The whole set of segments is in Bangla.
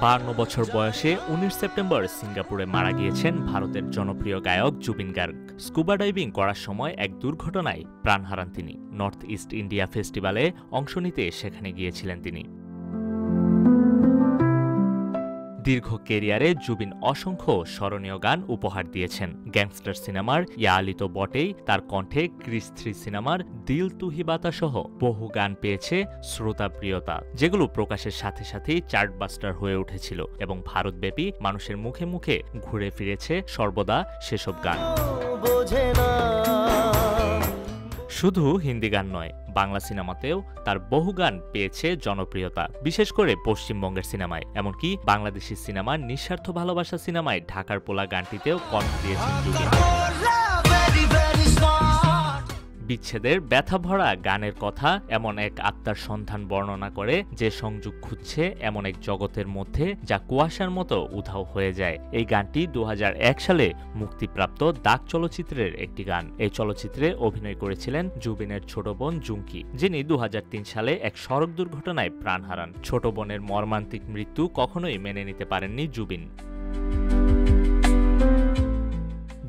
52 বছর বয়সে 19 সেপ্টেম্বর সিঙ্গাপুরে মারা গিয়েছেন ভারতের জনপ্রিয় গায়ক জুবিন গার্গ। স্কুবা ডাইভিং করার সময় এক দুর্ঘটনায় প্রাণ হারান তিনি। নর্থ ইস্ট ইন্ডিয়া ফেস্টিভ্যালে অংশ নিতে সেখানে গিয়েছিলেন তিনি। দীর্ঘ কেরিয়ারে জুবিন অসংখ্য স্মরণীয় গান উপহার দিয়েছেন। গ্যাংস্টার সিনেমার ইয়া আলি তো বটেই, তার কণ্ঠে ক্রিস 3 সিনেমার দিল তু হি বাতা সহ বহু গান পেয়েছে শ্রোতাপ্রিয়তা, যেগুলো প্রকাশের সাথে সাথেই চার্টবাস্টার হয়ে উঠেছিল এবং ভারতব্যাপী মানুষের মুখে মুখে ঘুরে ফিরেছে সর্বদা সেসব গান। শুধু হিন্দি গান নয়, বাংলা সিনেমাতেও তার বহু গান পেয়েছে জনপ্রিয়তা, বিশেষ করে পশ্চিমবঙ্গের সিনেমায়। এমনকি বাংলাদেশি সিনেমার নিঃস্বার্থ ভালোবাসা সিনেমায় ঢাকার পোলা গানটিতেও কণ্ঠ দিয়েছেন জুবিন। বিচ্ছেদের ব্যথা ভরা গানের কথা এমন এক আত্মার সন্ধান বর্ণনা করে, যে সংযোগ খুঁজছে এমন এক জগতের মধ্যে যা কুয়াশার মতো উধাও হয়ে যায়। এই গানটি 2001 সালে মুক্তিপ্রাপ্ত দাগ চলচ্চিত্রের একটি গান। এই চলচ্চিত্রে অভিনয় করেছিলেন জুবিনের ছোট বোন জুঙ্কি, যিনি 2003 সালে এক সড়ক দুর্ঘটনায় প্রাণ হারান। ছোট বোনের মর্মান্তিক মৃত্যু কখনোই মেনে নিতে পারেননি জুবিন।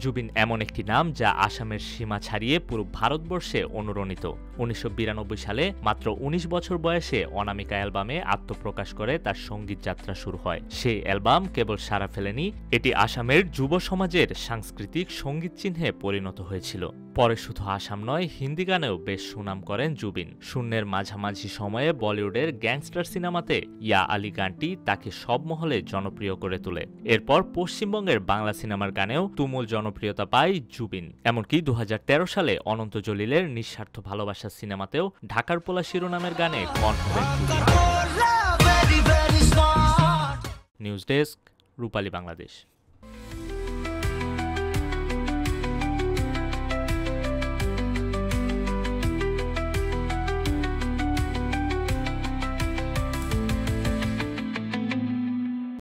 জুবিন এমন একটি নাম যা আসামের সীমা ছাড়িয়ে পুরো ভারতবর্ষে অনুরণিত। 1992 সালে মাত্র 19 বছর বয়সে অনামিকা অ্যালবামে আত্মপ্রকাশ করে তার সঙ্গীত যাত্রা শুরু হয়। সেই অ্যালবাম কেবল সাড়া ফেলেনি, এটি আসামের যুব সমাজের সাংস্কৃতিক সঙ্গীত চিহ্নে পরিণত হয়েছিল। পরে শুধু আসাম নয়, হিন্দি গানেও বেশ সুনাম করেন জুবিন। শূন্যের মাঝামাঝি সময়ে বলিউডের গ্যাংস্টার সিনেমাতে ইয়া আলি গানটি তাকে সব মহলে জনপ্রিয় করে তোলে। এরপর পশ্চিমবঙ্গের বাংলা সিনেমার গানেও তুমুল জনপ্রিয়তা পায় জুবিন। এমনকি 2013 সালে অনন্ত জলিলের নিঃস্বার্থ ভালোবাসা সিনেমাতেও ঢাকার পোলা শিরোনামের গানে কণ্ঠ দেন জুবিন। নিউজ ডেস্ক, রূপালী বাংলাদেশ।